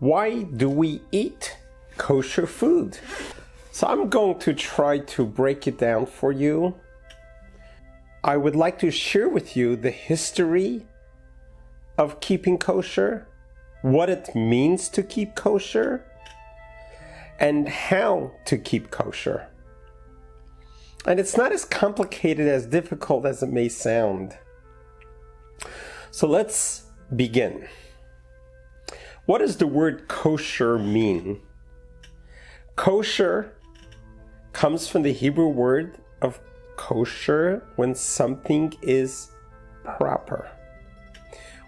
Why do we eat kosher food? So I'm going to try to break it down for you. I would like to share with you the history of keeping kosher, what it means to keep kosher, and how to keep kosher. And it's not as complicated, as difficult as it may sound. So let's begin. What does the word kosher mean? Kosher comes from the Hebrew word of kosher, when something is proper,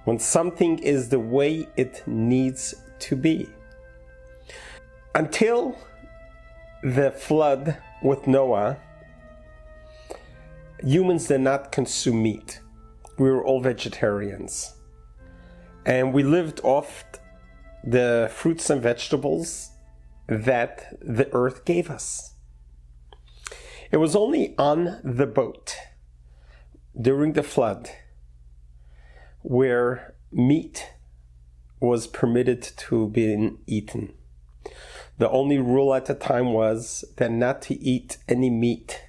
when something is the way it needs to be. Until the flood with Noah, humans did not consume meat. We were all vegetarians. And we lived off the fruits and vegetables that the earth gave us. It was only on the boat during the flood where meat was permitted to be eaten. The only rule at the time was that not to eat any meat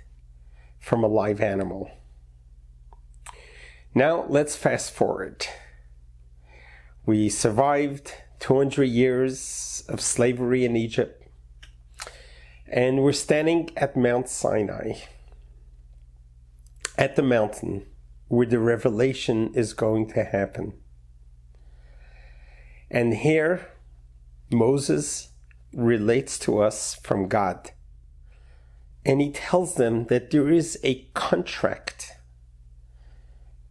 from a live animal. Now let's fast forward. We survived 200 years of slavery in Egypt, and we're standing at Mount Sinai, at the mountain where the revelation is going to happen. And here Moses relates to us from God, and he tells them that there is a contract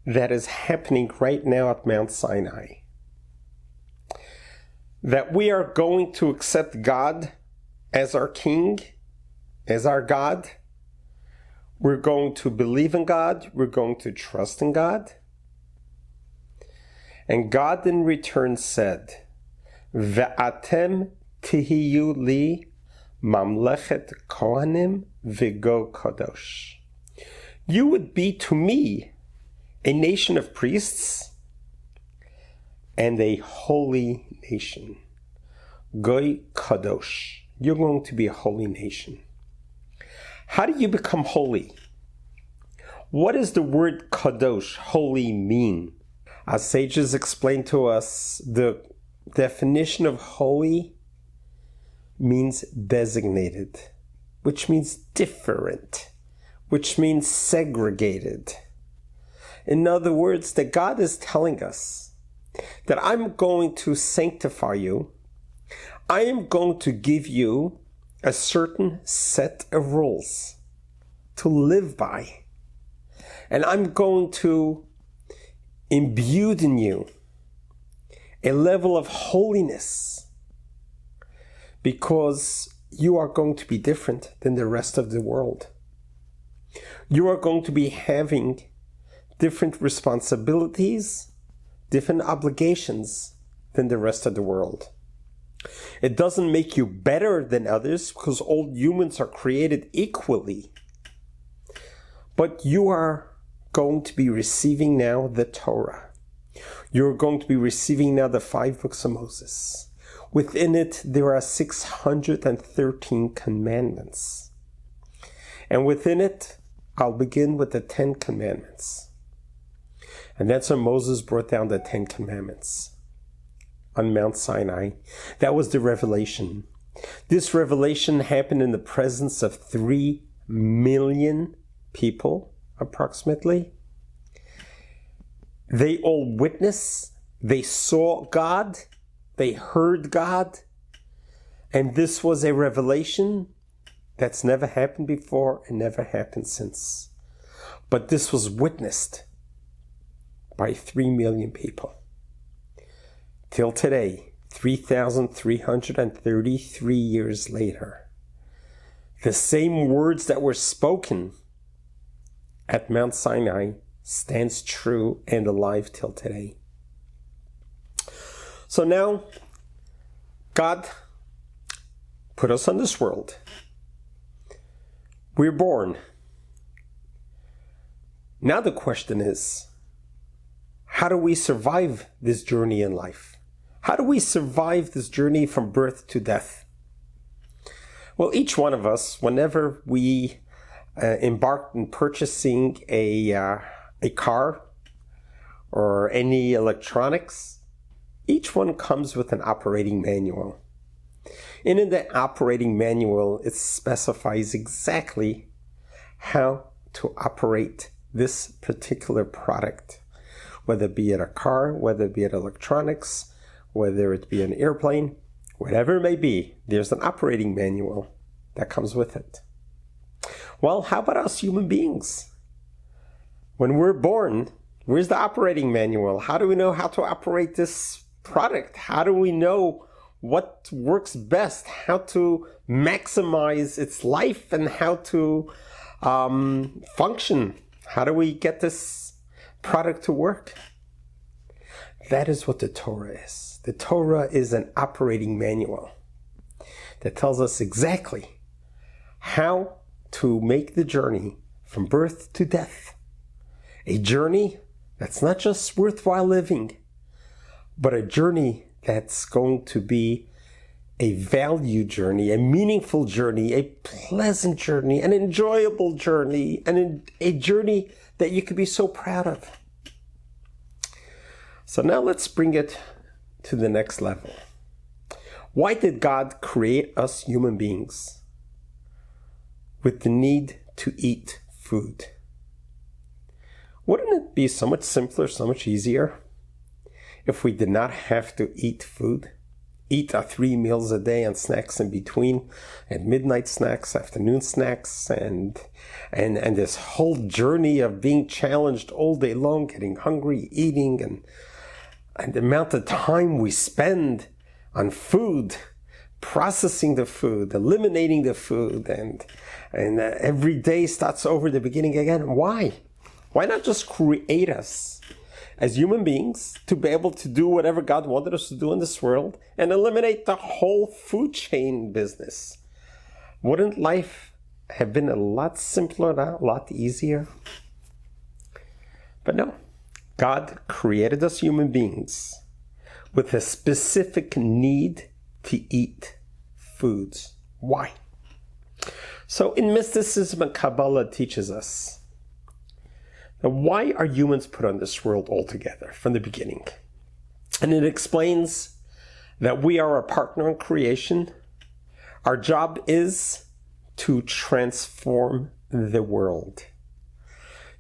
that is happening right now at Mount Sinai, that we are going to accept God as our King, as our God. We're going to believe in God. We're going to trust in God. And God in return said, Ve'atem tihiyu li mamlechet kohanim v'go kadosh. You would be to me a nation of priests and a holy nation. Goy kadosh. You're going to be a holy nation. How do you become holy? What does the word kadosh, holy, mean? Our sages explain to us the definition of holy means designated, which means different, which means segregated. In other words, that God is telling us that I'm going to sanctify you. I am going to give you a certain set of rules to live by. And I'm going to imbue in you a level of holiness, because you are going to be different than the rest of the world. You are going to be having different responsibilities, different obligations than the rest of the world. It doesn't make you better than others, because all humans are created equally. But you are going to be receiving now the Torah. You're going to be receiving now the 5 books of Moses. Within it, there are 613 commandments. And within it, I'll begin with the 10 commandments. And that's when Moses brought down the 10 commandments on Mount Sinai. That was the revelation. This revelation happened in the presence of 3 million people, approximately. They all witnessed, they saw God, they heard God, and this was a revelation that's never happened before and never happened since. But this was witnessed by 3 million people. Till today, 3,333 years later, the same words that were spoken at Mount Sinai stands true and alive till today. So now, God put us on this world. We're born. Now the question is, how do we survive this journey in life? How do we survive this journey from birth to death? Well, each one of us, whenever we embark in purchasing a car or any electronics, each one comes with an operating manual. And in the operating manual, it specifies exactly how to operate this particular product, whether it be it a car, whether it be it electronics, whether it be an airplane, whatever it may be, there's an operating manual that comes with it. Well, how about us human beings? When we're born, where's the operating manual? How do we know how to operate this product? How do we know what works best, how to maximize its life and how to function? How do we get this product to work? That is what the Torah is. The Torah is an operating manual that tells us exactly how to make the journey from birth to death. A journey that's not just worthwhile living, but a journey that's going to be a value journey, a meaningful journey, a pleasant journey, an enjoyable journey, and a journey that you could be so proud of. So now let's bring it to the next level. Why did God create us human beings with the need to eat food? Wouldn't it be so much simpler, so much easier if we did not have to eat food? Eat our 3 meals a day and snacks in between, and midnight snacks, afternoon snacks, and this whole journey of being challenged all day long, getting hungry, eating, and the amount of time we spend on food, processing the food, eliminating the food, and every day starts over the beginning again. Why? Why not just create us as human beings to be able to do whatever God wanted us to do in this world and eliminate the whole food chain business? Wouldn't life have been a lot simpler, a lot easier? But no, God created us human beings with a specific need to eat foods. Why? So in mysticism and Kabbalah teaches us, now, why are humans put on this world altogether from the beginning? And it explains that we are a partner in creation. Our job is to transform the world,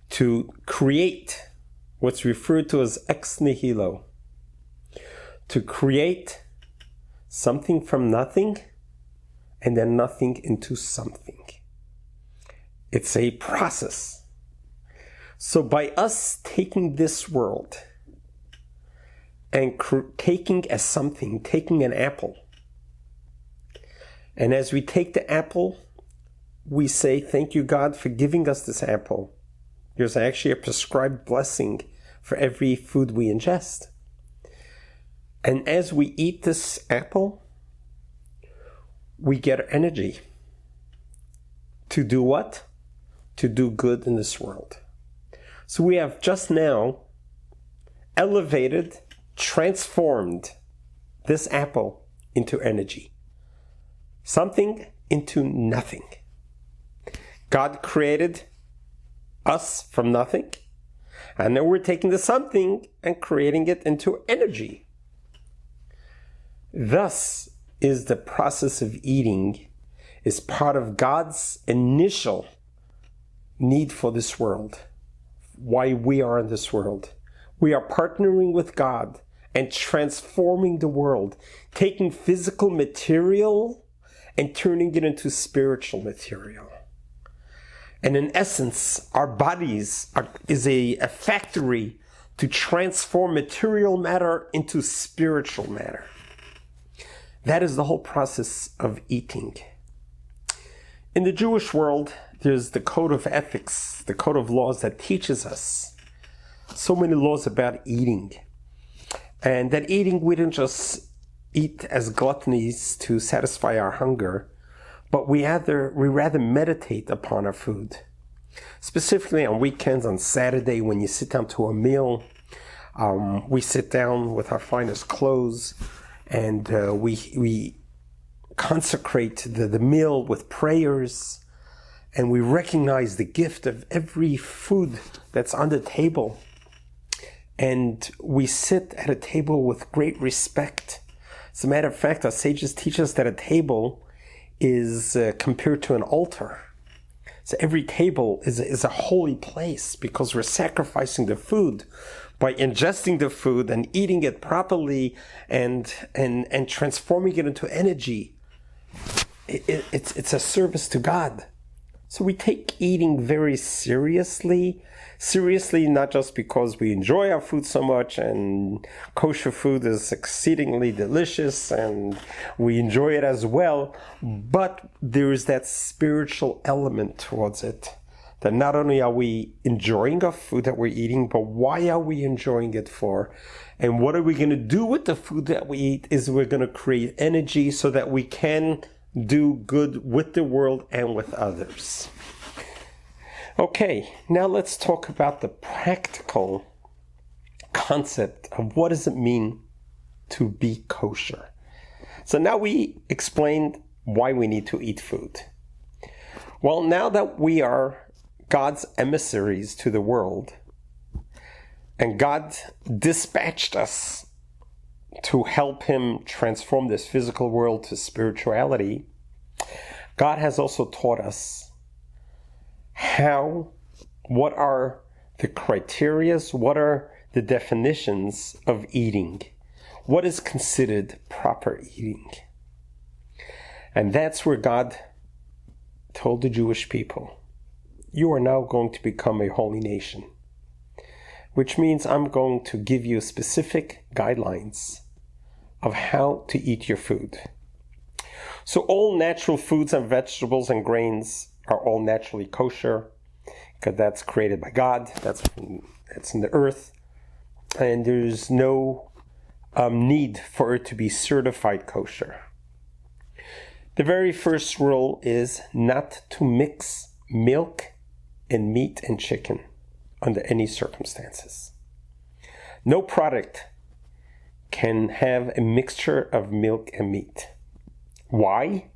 to create what's referred to as ex nihilo, to create something from nothing and then nothing into something. It's a process. So by us taking this world and taking as something, taking an apple, and as we take the apple, we say, thank you, God, for giving us this apple. There's actually a prescribed blessing for every food we ingest. And as we eat this apple, we get energy. To do what? To do good in this world. So we have just now elevated, transformed this apple into energy. Something into nothing. God created us from nothing, and now we're taking the something and creating it into energy. Thus is the process of eating is part of God's initial need for this world. Why we are in this world. We are partnering with God and transforming the world, taking physical material and turning it into spiritual material. And in essence, our bodies is a factory to transform material matter into spiritual matter. That is the whole process of eating. In the Jewish world, there's the code of ethics, the code of laws that teaches us so many laws about eating. And that eating, we don't just eat as gluttonies to satisfy our hunger, but we rather meditate upon our food. Specifically on weekends, on Saturday, when you sit down to a meal, We sit down with our finest clothes, and we consecrate the meal with prayers, and we recognize the gift of every food that's on the table. And we sit at a table with great respect. As a matter of fact, our sages teach us that a table is compared to an altar. So every table is a holy place because we're sacrificing the food by ingesting the food and eating it properly and transforming it into energy. It's a service to God. So we take eating very seriously, not just because we enjoy our food so much and kosher food is exceedingly delicious and we enjoy it as well, but there is that spiritual element towards it. That not only are we enjoying our food that we're eating, but why are we enjoying it for? And what are we going to do with the food that we eat is we're going to create energy so that we can do good with the world and with others. Okay, now let's talk about the practical concept of what does it mean to be kosher. So now we explained why we need to eat food. Well, now that we are God's emissaries to the world, and God dispatched us to help him transform this physical world to spirituality, God has also taught us what are the criterias, what are the definitions of eating, what is considered proper eating. And that's where God told the Jewish people, you are now going to become a holy nation, which means I'm going to give you specific guidelines of how to eat your food. So all natural foods and vegetables and grains are all naturally kosher, because that's created by God, that's in the earth, and there's no need for it to be certified kosher. The very first rule is not to mix milk and meat and chicken under any circumstances. No product can have a mixture of milk and meat. Why?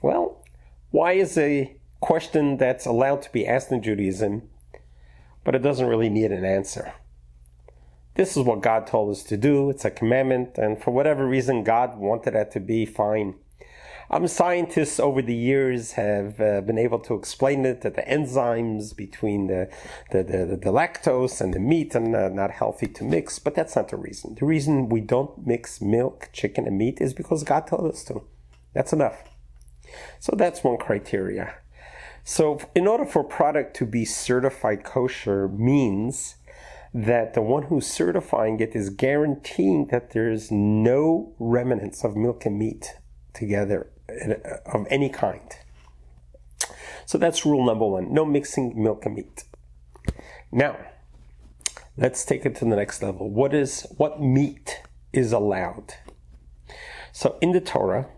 Well, why is a question that's allowed to be asked in Judaism, but it doesn't really need an answer. This is what God told us to do. It's a commandment, and for whatever reason, God wanted that to be fine. Scientists over the years have been able to explain it, that the enzymes between the lactose and the meat are not healthy to mix, but that's not the reason. The reason we don't mix milk, chicken, and meat is because God told us to. That's enough. So that's one criteria. So in order for a product to be certified kosher means that the one who's certifying it is guaranteeing that there's no remnants of milk and meat together of any kind. So that's rule number one, no mixing milk and meat. Now, let's take it to the next level. What meat is allowed? So in the Torah,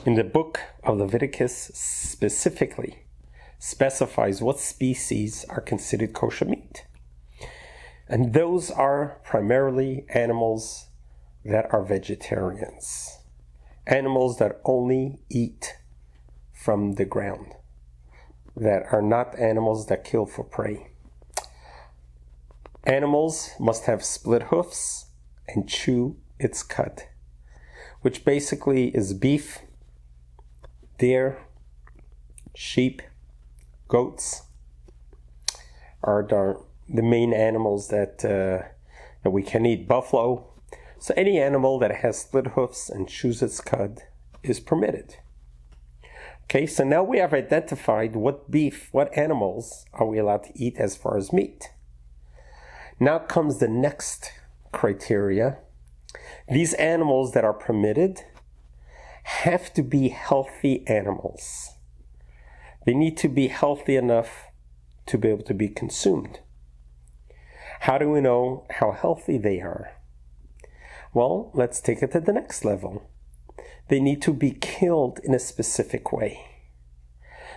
in the book of Leviticus specifically specifies what species are considered kosher meat. And those are primarily animals that are vegetarians. Animals that only eat from the ground, that are not animals that kill for prey. Animals must have split hoofs and chew its cud, which basically is beef, deer, sheep, goats are the main animals that we can eat. Buffalo. So any animal that has split hoofs and chews its cud is permitted. Okay, so now we have identified what animals are we allowed to eat as far as meat. Now comes the next criteria. These animals that are permitted have to be healthy animals. They need to be healthy enough to be able to be consumed. How do we know how healthy they are? Well, let's take it to the next level. They need to be killed in a specific way.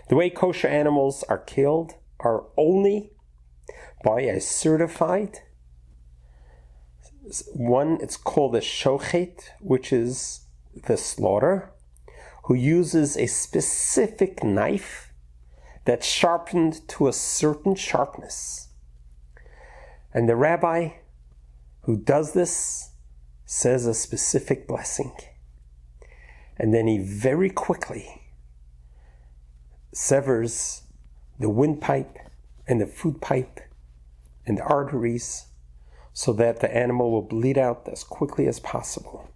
The way kosher animals are killed are only by a certified One, it's called a shochet, which is the slaughter, who uses a specific knife that's sharpened to a certain sharpness. And the rabbi who does this says a specific blessing. And then he very quickly severs the windpipe and the food pipe and the arteries so that the animal will bleed out as quickly as possible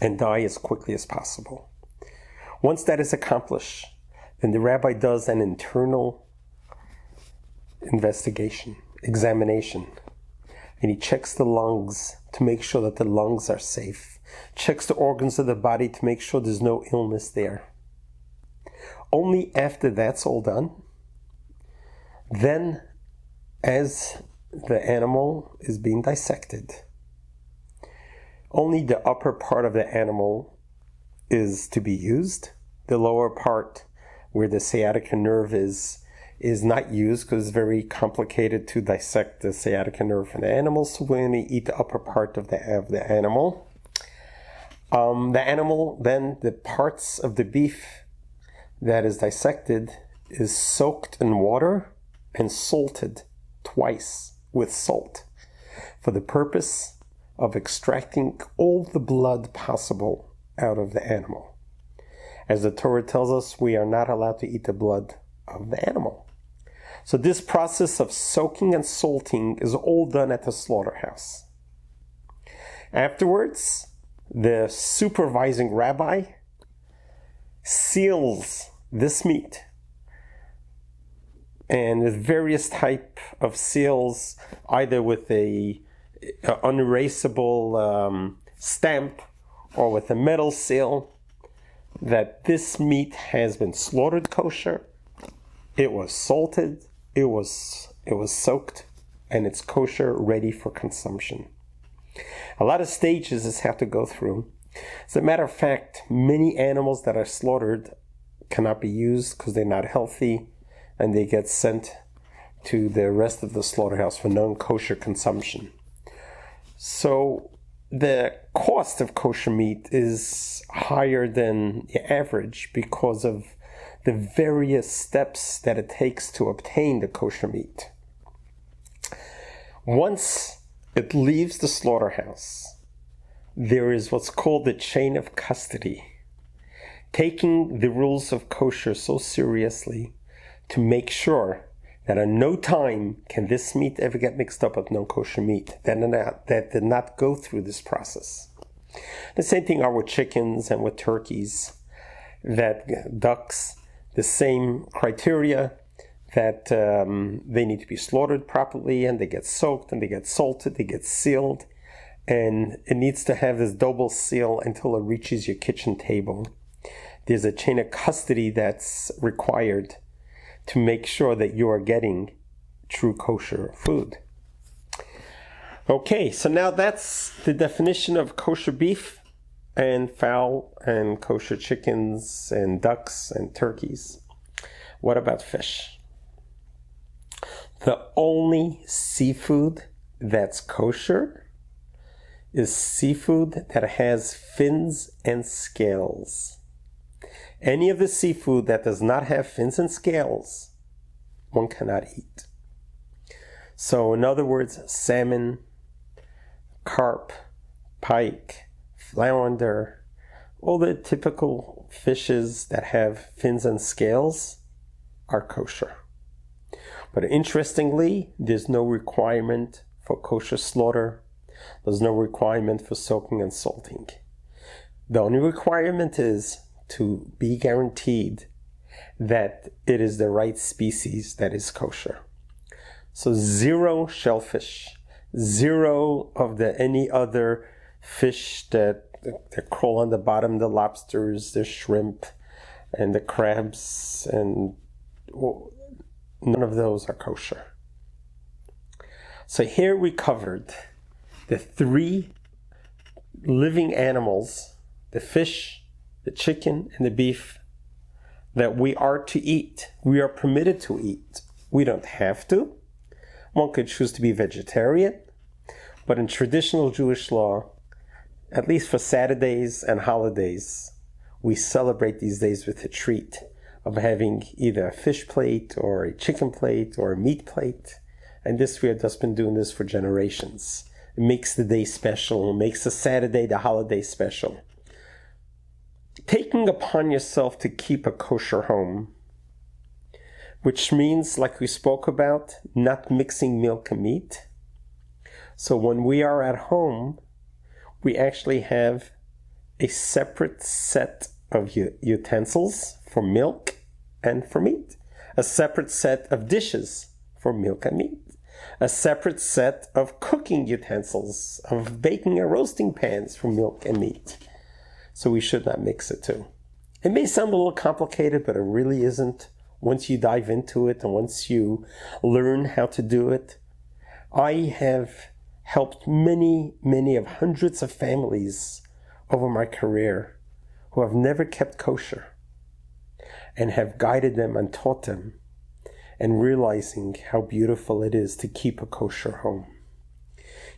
and die as quickly as possible. Once that is accomplished, then the rabbi does an internal examination, and he checks the lungs to make sure that the lungs are safe, checks the organs of the body to make sure there's no illness there. Only after that's all done, then as the animal is being dissected, only the upper part of the animal is to be used. The lower part, where the sciatica nerve is not used because it's very complicated to dissect the sciatica nerve in the animal. So we're going to eat the upper part of the animal. The animal, then the parts of the beef that is dissected is soaked in water and salted twice with salt for the purpose of extracting all the blood possible out of the animal. As the Torah tells us, we are not allowed to eat the blood of the animal. So this process of soaking and salting is all done at the slaughterhouse. Afterwards, the supervising rabbi seals this meat, and with various type of seals, either with a unerasable stamp or with a metal seal, that this meat has been slaughtered kosher, it was salted, it was soaked, and it's kosher, ready for consumption. A lot of stages this have to go through. As a matter of fact, many animals that are slaughtered cannot be used because they're not healthy, and they get sent to the rest of the slaughterhouse for non-kosher consumption. So the cost of kosher meat is higher than the average because of the various steps that it takes to obtain the kosher meat. Once it leaves the slaughterhouse, there is what's called the chain of custody, taking the rules of kosher so seriously to make sure that at no time can this meat ever get mixed up with non-kosher meat that did not go through this process. The same thing are with chickens and with turkeys, that ducks, the same criteria, that they need to be slaughtered properly, and they get soaked, and they get salted, they get sealed, and it needs to have this double seal until it reaches your kitchen table. There's a chain of custody that's required to make sure that you are getting true kosher food. Okay, so now that's the definition of kosher beef and fowl and kosher chickens and ducks and turkeys. What about fish? The only seafood that's kosher is seafood that has fins and scales. Any of the seafood that does not have fins and scales, one cannot eat. So in other words, salmon, carp, pike, flounder, all the typical fishes that have fins and scales are kosher. But interestingly, there's no requirement for kosher slaughter. There's no requirement for soaking and salting. The only requirement is to be guaranteed that it is the right species that is kosher. So 0 shellfish, 0 of any other fish that crawl on the bottom, the lobsters, the shrimp, and the crabs, and none of those are kosher. So here we covered the 3 living animals, the fish, the chicken, and the beef, that we are to eat. We are permitted to eat. We don't have to. One could choose to be vegetarian. But in traditional Jewish law, at least for Saturdays and holidays, we celebrate these days with a treat of having either a fish plate or a chicken plate or a meat plate. And this, we have just been doing this for generations. It makes the day special. It makes the Saturday, the holiday special. Taking upon yourself to keep a kosher home, which means, like we spoke about, not mixing milk and meat. So when we are at home, we actually have a separate set of utensils for milk and for meat, a separate set of dishes for milk and meat, a separate set of cooking utensils, of baking and roasting pans for milk and meat. So we should not mix the two. It may sound a little complicated, but it really isn't. Once you dive into it and once you learn how to do it, I have helped many of hundreds of families over my career who have never kept kosher, and have guided them and taught them, and realizing how beautiful it is to keep a kosher home.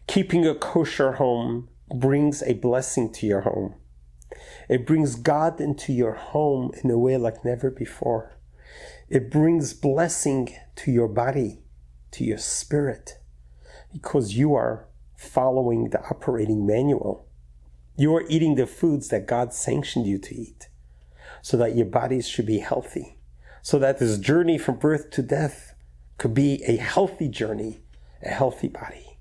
Keeping a kosher home brings a blessing to your home. It brings God into your home in a way like never before. It brings blessing to your body, to your spirit, because you are following the operating manual. You are eating the foods that God sanctioned you to eat, so that your bodies should be healthy, so that this journey from birth to death could be a healthy journey, a healthy body.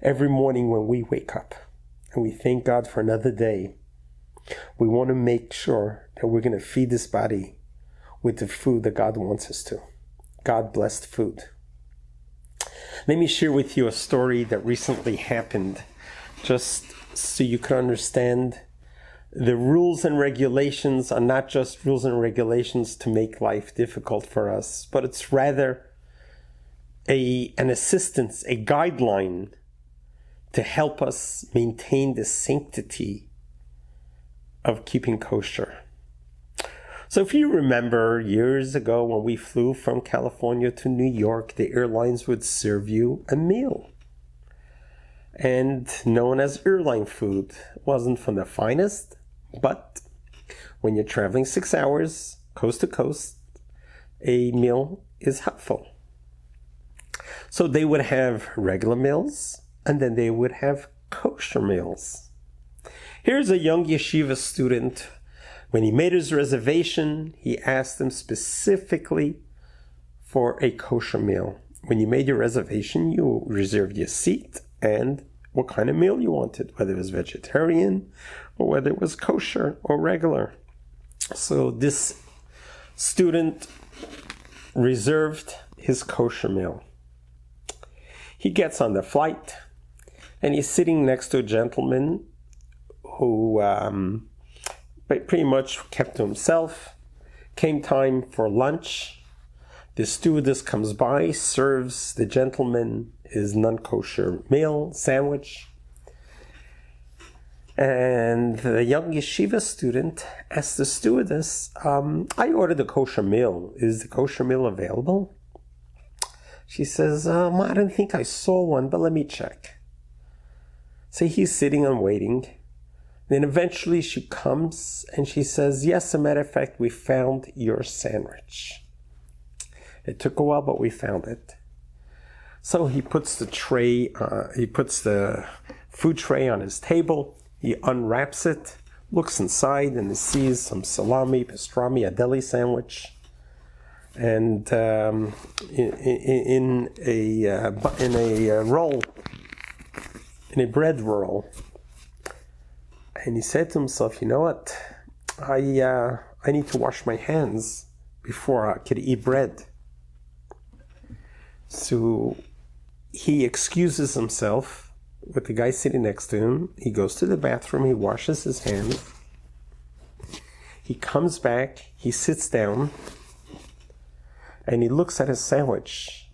Every morning when we wake up and we thank God for another day, we want to make sure that we're going to feed this body with the food that God wants us to. God-blessed food. Let me share with you a story that recently happened, just so you can understand the rules and regulations are not just rules and regulations to make life difficult for us, but it's rather an assistance, a guideline to help us maintain the sanctity of keeping kosher. So if you remember years ago when we flew from California to New York, the airlines would serve you a meal. And known as airline food, wasn't from the finest, but when you're traveling 6 hours, coast to coast, a meal is helpful. So they would have regular meals, and then they would have kosher meals. Here's a young yeshiva student. When he made his reservation, he asked them specifically for a kosher meal. When you made your reservation, you reserved your seat and what kind of meal you wanted, whether it was vegetarian or whether it was kosher or regular. So this student reserved his kosher meal. He gets on the flight and he's sitting next to a gentleman who pretty much kept to himself. Came time for lunch. The stewardess comes by, serves the gentleman his non-kosher meal, sandwich. And the young yeshiva student asked the stewardess, I ordered a kosher meal. Is the kosher meal available? She says, I don't think I saw one, but let me check. So he's sitting and waiting. Then eventually she comes and she says, yes, as a matter of fact, we found your sandwich. It took a while, but we found it. So he puts the food tray on his table. He unwraps it, looks inside, and he sees some salami, pastrami, a deli sandwich, and in a roll, in a bread roll. And he said to himself, you know what? I need to wash my hands before I could eat bread. So he excuses himself with the guy sitting next to him. He goes to the bathroom, he washes his hands. He comes back, he sits down, and he looks at his sandwich.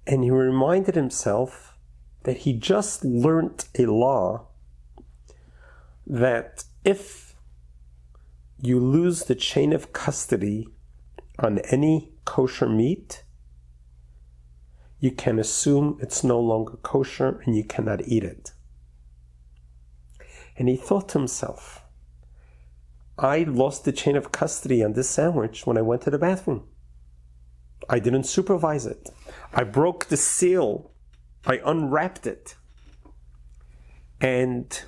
And he reminded himself that he just learned a law that if you lose the chain of custody on any kosher meat, you can assume it's no longer kosher and you cannot eat it. And he thought to himself, I lost the chain of custody on this sandwich when I went to the bathroom. I didn't supervise it. I broke the seal. I unwrapped it. And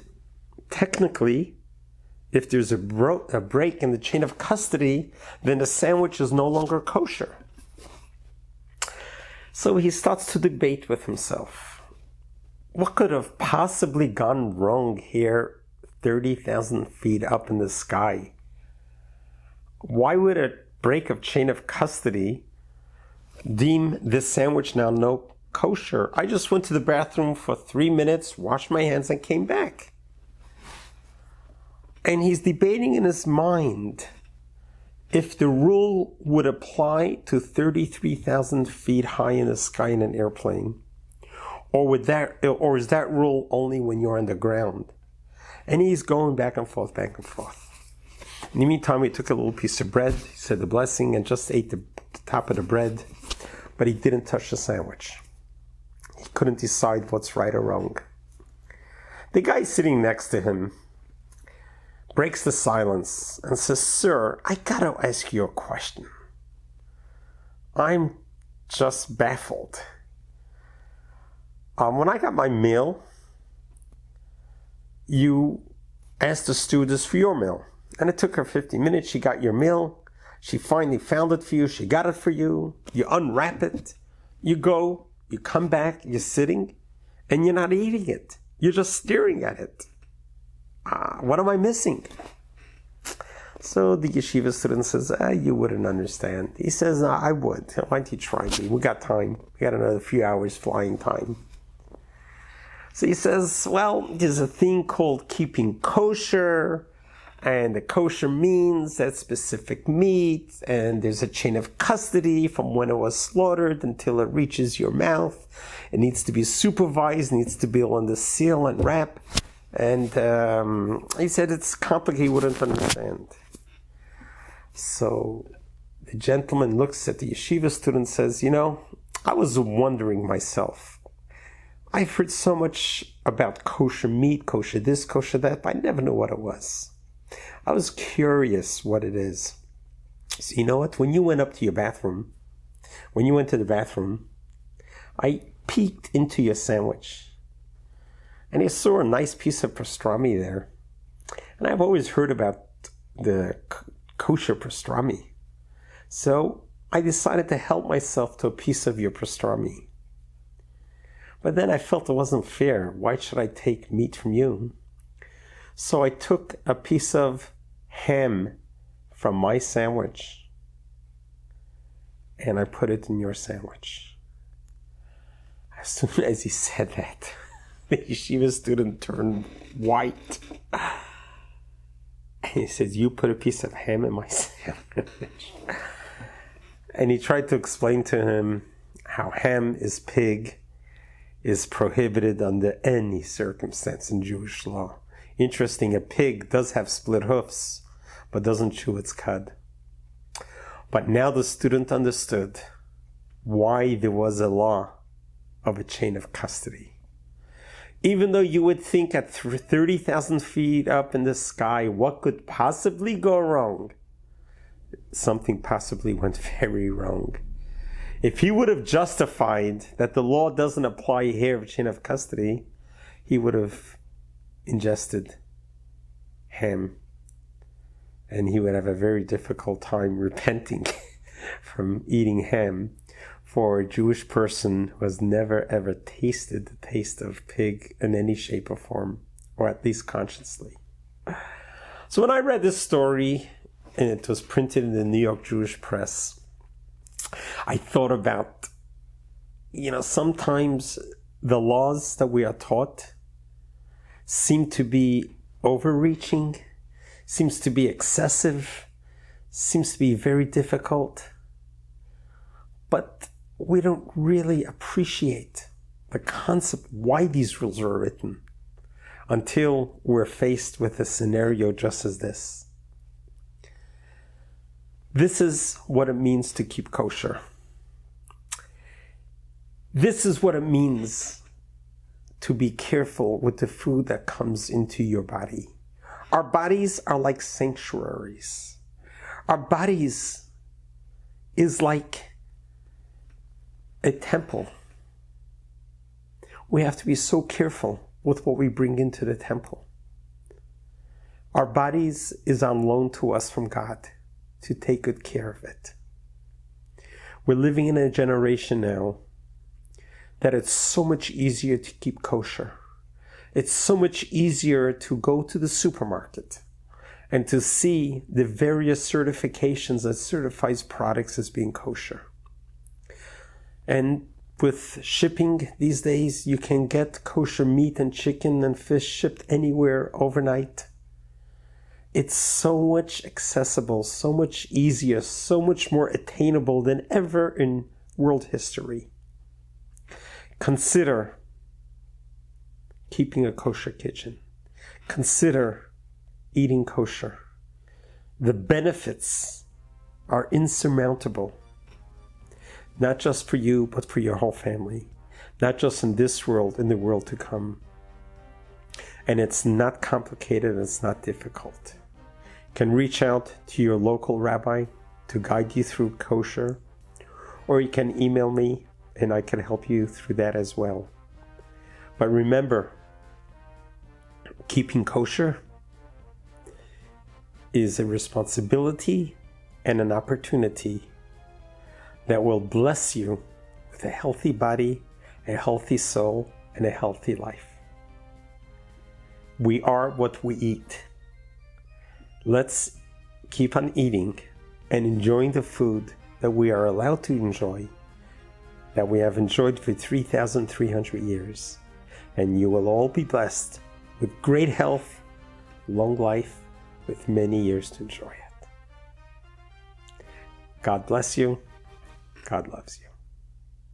technically, if there's a break in the chain of custody, then the sandwich is no longer kosher. So he starts to debate with himself. What could have possibly gone wrong here, 30,000 feet up in the sky? Why would a break of chain of custody deem this sandwich now no kosher? I just went to the bathroom for 3 minutes, washed my hands, and came back. And he's debating in his mind if the rule would apply to 33,000 feet high in the sky in an airplane, or is that rule only when you're on the ground? And he's going back and forth, back and forth. In the meantime, he took a little piece of bread, he said the blessing, and just ate the top of the bread, but he didn't touch the sandwich. He couldn't decide what's right or wrong. The guy sitting next to him breaks the silence and says, Sir, I gotta ask you a question. I'm just baffled. When I got my meal, you asked the stewardess for your meal. And it took her 15 minutes. She got your meal. She finally found it for you. She got it for you. You unwrap it. You go. You come back. You're sitting. And you're not eating it. You're just staring at it. What am I missing? So the yeshiva student says, you wouldn't understand. He says, I would. Why don't you try me? We got time. We got another few hours flying time. So he says, well, there's a thing called keeping kosher, and the kosher means that specific meat, and there's a chain of custody from when it was slaughtered until it reaches your mouth. It needs to be supervised, needs to be on the seal and wrap. And he said it's complicated, he wouldn't understand. So the gentleman looks at the yeshiva student and says, I was wondering myself. I've heard so much about kosher meat, kosher this, kosher that, but I never knew what it was. I was curious what it is. So you know what? When you went up to your bathroom, when you went to the bathroom, I peeked into your sandwich. And I saw a nice piece of pastrami there. And I've always heard about the kosher pastrami. So I decided to help myself to a piece of your pastrami. But then I felt it wasn't fair. Why should I take meat from you? So I took a piece of ham from my sandwich and I put it in your sandwich. As soon as he said that, the yeshiva student turned white. And he said, you put a piece of ham in my sandwich? And he tried to explain to him how ham is pig, is prohibited under any circumstance in Jewish law. Interesting, a pig does have split hoofs, but doesn't chew its cud. But now the student understood why there was a law of a chain of custody. Even though you would think at 30,000 feet up in the sky, what could possibly go wrong? Something possibly went very wrong. If he would have justified that the law doesn't apply here of chain of custody, he would have ingested ham. And he would have a very difficult time repenting from eating ham for a Jewish person who has never ever tasted the taste of pig in any shape or form, or at least consciously. So when I read this story, and it was printed in the New York Jewish Press, I thought about, sometimes the laws that we are taught seem to be overreaching, seems to be excessive, seems to be very difficult, but we don't really appreciate the concept why these rules are written until we're faced with a scenario just as this. This is what it means to keep kosher. This is what it means to be careful with the food that comes into your body. Our bodies are like sanctuaries. Our bodies is like a temple. We have to be so careful with what we bring into the temple. Our bodies is on loan to us from God to take good care of it. We're living in a generation now that it's so much easier to keep kosher. It's so much easier to go to the supermarket and to see the various certifications that certifies products as being kosher. And with shipping these days, you can get kosher meat and chicken and fish shipped anywhere overnight. It's so much accessible, so much easier, so much more attainable than ever in world history. Consider keeping a kosher kitchen. Consider eating kosher. The benefits are insurmountable, not just for you, but for your whole family, not just in this world, in the world to come. And it's not complicated, it's not difficult. You can reach out to your local rabbi to guide you through kosher, or you can email me and I can help you through that as well. But remember, keeping kosher is a responsibility and an opportunity that will bless you with a healthy body, a healthy soul, and a healthy life. We are what we eat. Let's keep on eating and enjoying the food that we are allowed to enjoy, that we have enjoyed for 3,300 years. And you will all be blessed with great health, long life, with many years to enjoy it. God bless you. God loves you.